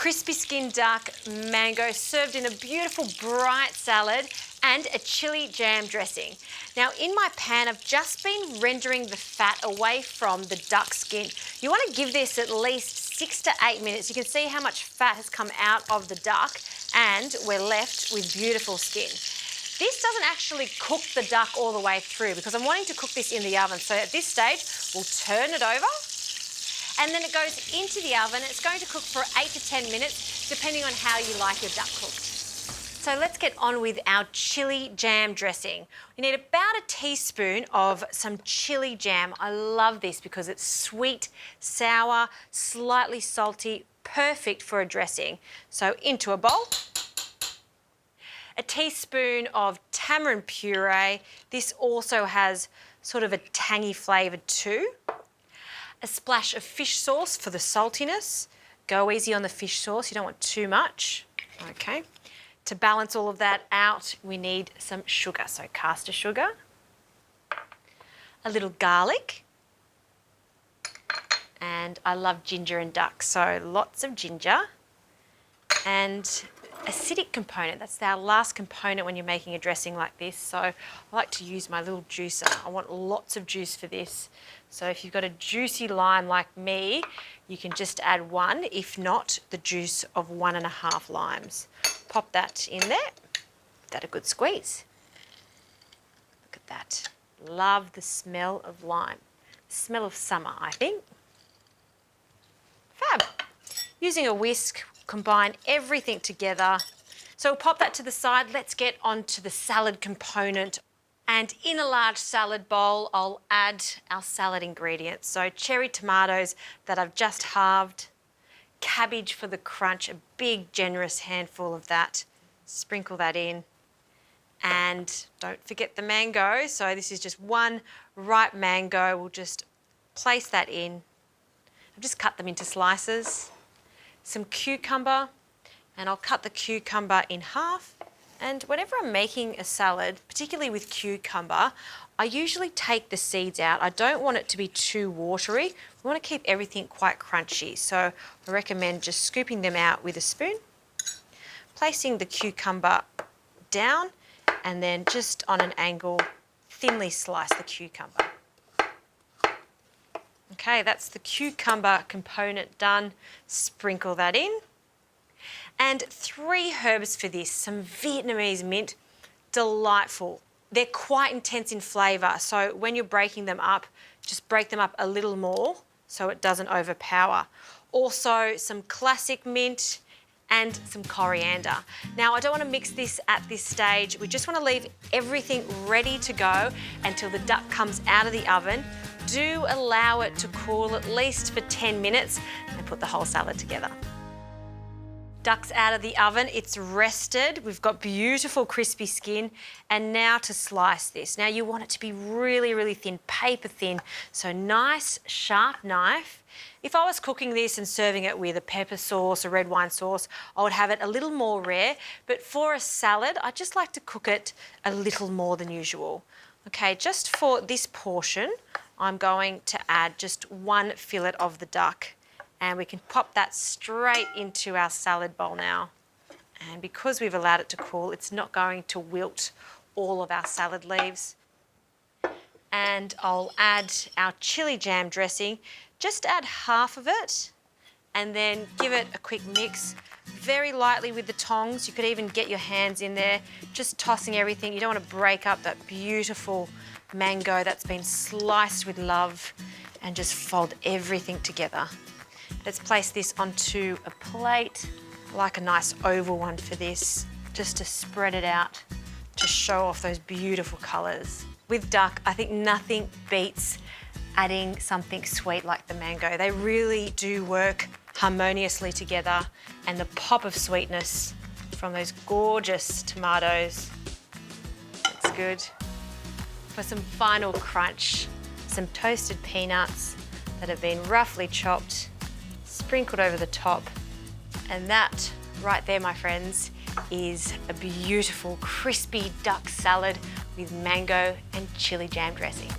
crispy skin duck, mango, served in a beautiful bright salad and a chili jam dressing. Now in my pan, I've just been rendering the fat away from the duck skin. You want to give this at least 6 to 8 minutes. You can see how much fat has come out of the duck and we're left with beautiful skin. This doesn't actually cook the duck all the way through because I'm wanting to cook this in the oven. So at this stage, we'll turn it over and then it goes into the oven. It's going to cook for 8 to 10 minutes, depending on how you like your duck cooked. So let's get on with our chili jam dressing. We need about a teaspoon of some chili jam. I love this because it's sweet, sour, slightly salty, perfect for a dressing. So into a bowl. A teaspoon of tamarind puree. This also has sort of a tangy flavour too. A splash of fish sauce for the saltiness. Go easy on the fish sauce, you don't want too much. Okay. To balance all of that out, we need some sugar. So caster sugar, a little garlic, and I love ginger and duck, so lots of ginger, and acidic component. That's our last component when you're making a dressing like this. So I like to use my little juicer. I want lots of juice for this. So if you've got a juicy lime like me, you can just add 1, if not the juice of 1.5 limes. Pop that in there. Give that a good squeeze. Look at that. Love the smell of lime. The smell of summer, I think. Fab. Using a whisk, combine everything together. So we'll pop that to the side. Let's get onto the salad component. And in a large salad bowl, I'll add our salad ingredients. So cherry tomatoes that I've just halved, cabbage for the crunch, a big generous handful of that. Sprinkle that in. And don't forget the mango. So this is just 1 ripe mango. We'll just place that in. I've just cut them into slices. Some cucumber, and I'll cut the cucumber in half. And whenever I'm making a salad, particularly with cucumber, I usually take the seeds out. I don't want it to be too watery. We want to keep everything quite crunchy. So I recommend just scooping them out with a spoon, placing the cucumber down, and then just on an angle, thinly slice the cucumber. Okay, that's the cucumber component done. Sprinkle that in. And 3 herbs for this, some Vietnamese mint, delightful. They're quite intense in flavour, so when you're breaking them up, just break them up a little more so it doesn't overpower. Also some classic mint and some coriander. Now I don't want to mix this at this stage, we just want to leave everything ready to go until the duck comes out of the oven. Do allow it to cool at least for 10 minutes and put the whole salad together. Duck's out of the oven, it's rested. We've got beautiful crispy skin. And now to slice this. Now you want it to be really, really thin, paper thin. So nice, sharp knife. If I was cooking this and serving it with a pepper sauce or red wine sauce, I would have it a little more rare. But for a salad, I just like to cook it a little more than usual. Okay, just for this portion, I'm going to add just 1 fillet of the duck. And we can pop that straight into our salad bowl now. And because we've allowed it to cool, it's not going to wilt all of our salad leaves. And I'll add our chili jam dressing. Just add half of it and then give it a quick mix very lightly with the tongs. You could even get your hands in there, just tossing everything. You don't want to break up that beautiful mango that's been sliced with love, and just fold everything together. Let's place this onto a plate. I like a nice oval one for this, just to spread it out, to show off those beautiful colours. With duck, I think nothing beats adding something sweet like the mango. They really do work harmoniously together, and the pop of sweetness from those gorgeous tomatoes. That's good. For some final crunch, some toasted peanuts that have been roughly chopped, sprinkled over the top, and that right there, my friends, is a beautiful crispy duck salad with mango and chili jam dressing.